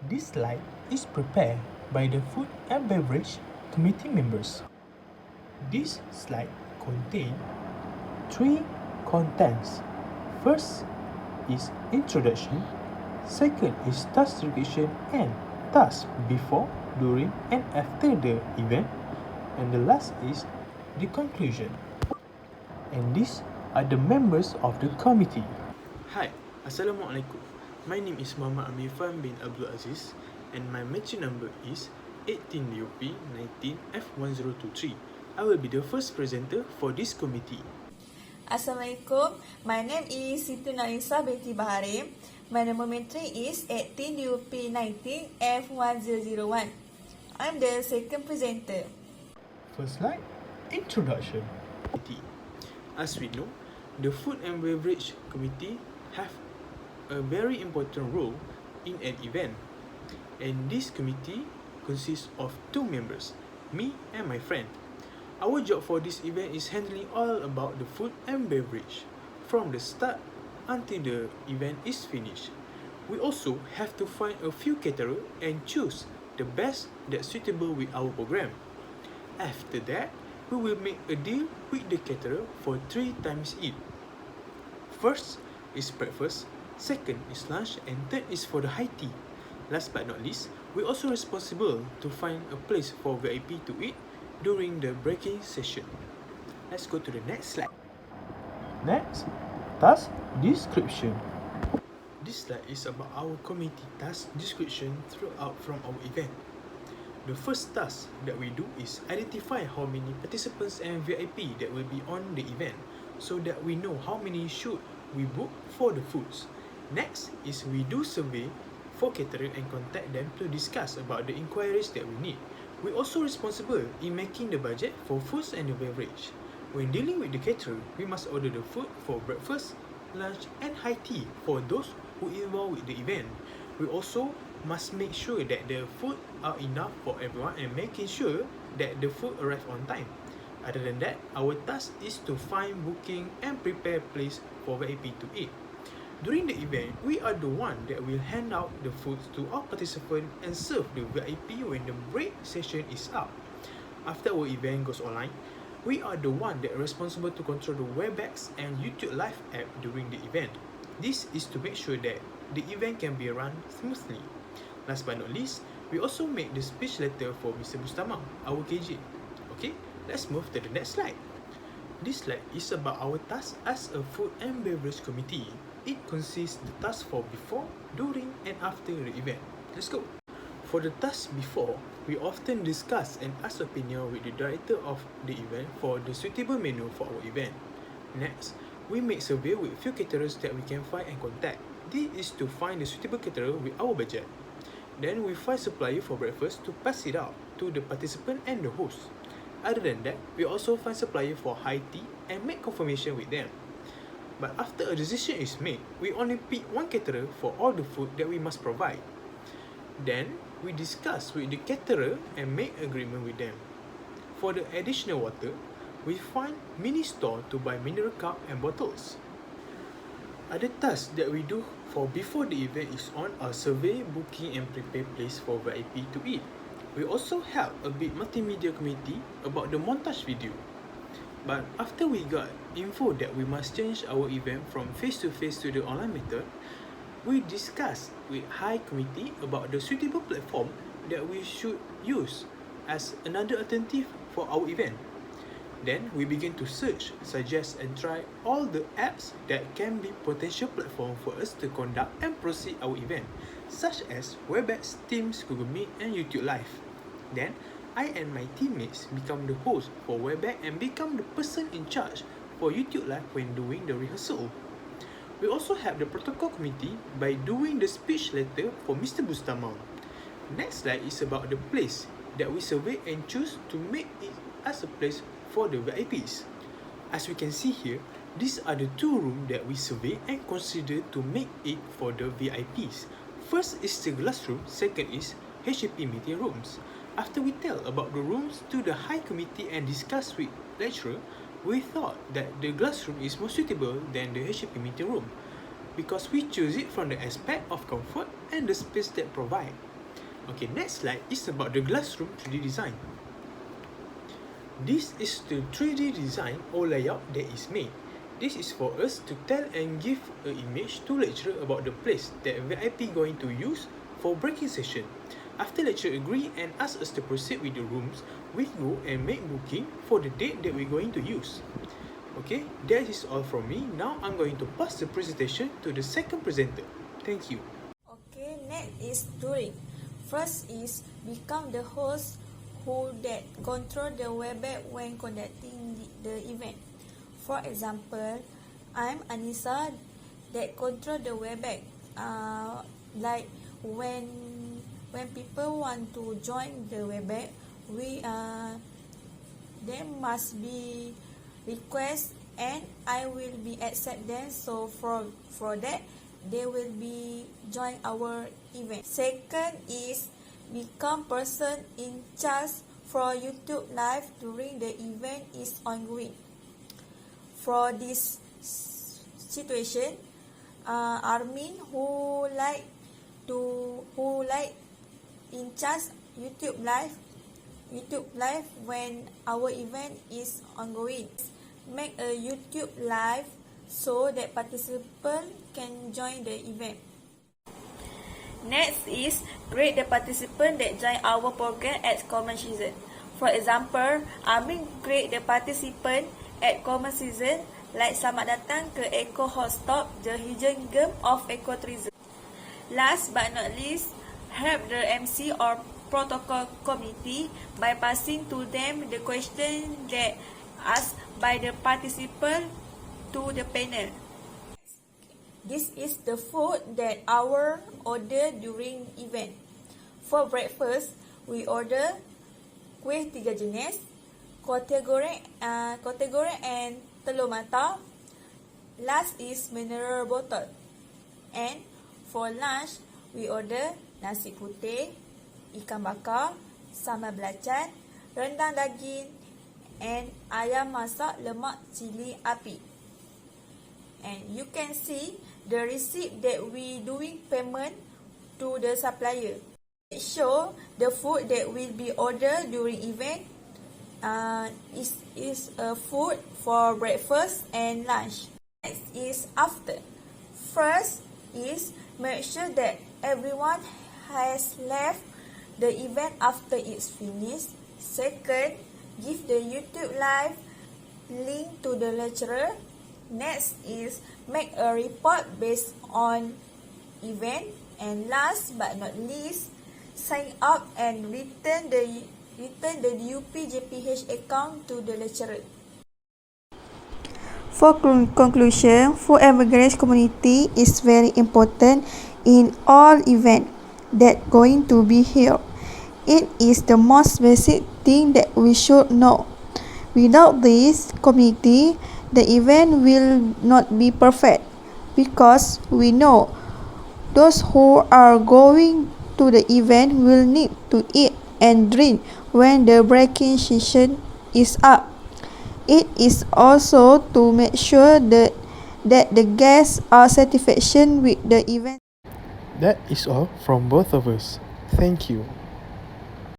This slide is prepared by the Food and Beverage Committee members. This slide contains 3 contents. First is introduction, second is task description and task before, during and after the event, and the last is the conclusion. And these are the members of the committee. Hi, Assalamualaikum. My name is Muhammad IRFAN bin ABDUL AZIZ and my matching number is 18DOP19F1023. I will be the first presenter for this committee. Assalamualaikum. My name is Siti Naisa binti BAHARIM. My number entry is 18DOP19F1001. I'm the second presenter. First slide, introduction. As we know, the Food and Beverage Committee have a very important role in an event. And this committee consists of 2 members, me and my friend. Our job for this event is handling all about the food and beverage, from the start until the event is finished. We also have to find a few caterers and choose the best that's suitable with our program. After that, we will make a deal with the caterer for 3 times eat. First is breakfast, second is lunch, and third is for the high tea. Last but not least, we're also responsible to find a place for VIP to eat during the breaking session. Let's go to the next slide. Next, task description. This slide is about our committee task description throughout from our event. The first task that we do is identify how many participants and VIP that will be on the event so that we know how many should we book for the foods. Next is we do survey for caterer and contact them to discuss about the inquiries that we need. We're also responsible in making the budget for foods and the beverage. When dealing with the caterer, we must order the food for breakfast, lunch and high tea for those who involved with the event. We also must make sure that the food are enough for everyone and making sure that the food arrive on time. Other than that, our task is to find, booking and prepare place for VIP to eat. During the event, we are the one that will hand out the foods to our participants and serve the VIP when the break session is up. After our event goes online, we are the one that are responsible to control the Webex and YouTube Live app during the event. This is to make sure that the event can be run smoothly. Last but not least, we also make the speech letter for Mr. Mustamam, our KJ. Okay, let's move to the next slide. This slide is about our task as a food and beverage committee. It consists the task for before, during and after the event. Let's go. For the task before, we often discuss and ask opinion with the director of the event for the suitable menu for our event. Next, we make survey with few caterers that we can find and contact. This is to find the suitable caterer with our budget. Then we find supplier for breakfast to pass it out to the participant and the host. Other than that, we also find supplier for high tea and make confirmation with them. But after a decision is made, we only pick one caterer for all the food that we must provide. Then, we discuss with the caterer and make agreement with them. For the additional water, we find mini store to buy mineral cup and bottles. Other tasks that we do for before the event is on our survey, booking and prepare place for VIP to eat. We also help a bit multimedia committee about the montage video. But after we got info that we must change our event from face-to-face to the online method, we discuss with High Committee about the suitable platform that we should use as another alternative for our event. Then we begin to search, suggest and try all the apps that can be potential platform for us to conduct and proceed our event, such as Webex, Teams, Google Meet and YouTube Live. Then, I and my teammates become the host for Webex and become the person in charge for YouTube Live when doing the rehearsal. We also have the protocol committee by doing the speech letter for Mr. Bustamam. Next slide is about the place that we survey and choose to make it as a place for the VIPs. As we can see here, these are the 2 rooms that we survey and consider to make it for the VIPs. First is the glass room, second is HAP meeting rooms. After we tell about the rooms to the High Committee and discuss with lecturer, we thought that the glass room is more suitable than the HAP meeting room because we choose it from the aspect of comfort and the space that provide. Okay, next slide is about the classroom 3D design. This is the 3D design or layout that is made. This is for us to tell and give an image to lecturer about the place that VIP going to use for breaking session. After lecturer agree and ask us to proceed with the rooms, we go and make booking for the date that we're going to use. Okay, that is all from me. Now I'm going to pass the presentation to the second presenter. Thank you. Okay, next is touring. First is become the host who that control the WebEx when conducting the event. For example, I'm ANISAH that control the WebEx. Like when people want to join the WebEx, there must be request and I will be accept them. So for that, they will be join our event. Second is become person in charge for YouTube live during the event is ongoing. For this situation, ARMIN who like in charge YouTube live when our event is ongoing. Make a YouTube live so that participants can join the event. Next is grade the participant that join our program at common season. For example, ARMIN grade the participant at common season like selamat datang ke Eco Hot Stop, the hidden gem of ecotourism. Last but not least, help the MC or protocol committee by passing to them the question that asked by the participant to the panel. This is the food that our order during event. For breakfast, we order kuih 3 jenis, kote goreng and telur mata. Last is mineral bottle. And for lunch, we order nasi putih, ikan bakar, sambal belacan, rendang daging, and ayam masak lemak cili api. And you can see the receipt that we doing payment to the supplier. It show the food that will be ordered during event is a food for breakfast and lunch. Next is after. First is make sure that everyone has left the event after it's finished. Second, give the YouTube live link to the lecturer. Next is make a report based on event. And last but not least, sign up and return the DUP JPH account to the lecturer. For conclusion, food and beverage community is very important in all events that going to be held. It is the most basic thing that we should know. Without this community, the event will not be perfect, because we know those who are going to the event will need to eat and drink when the breaking session is up. It is also to make sure that the guests are satisfied with the event. That is all from both of us. Thank you.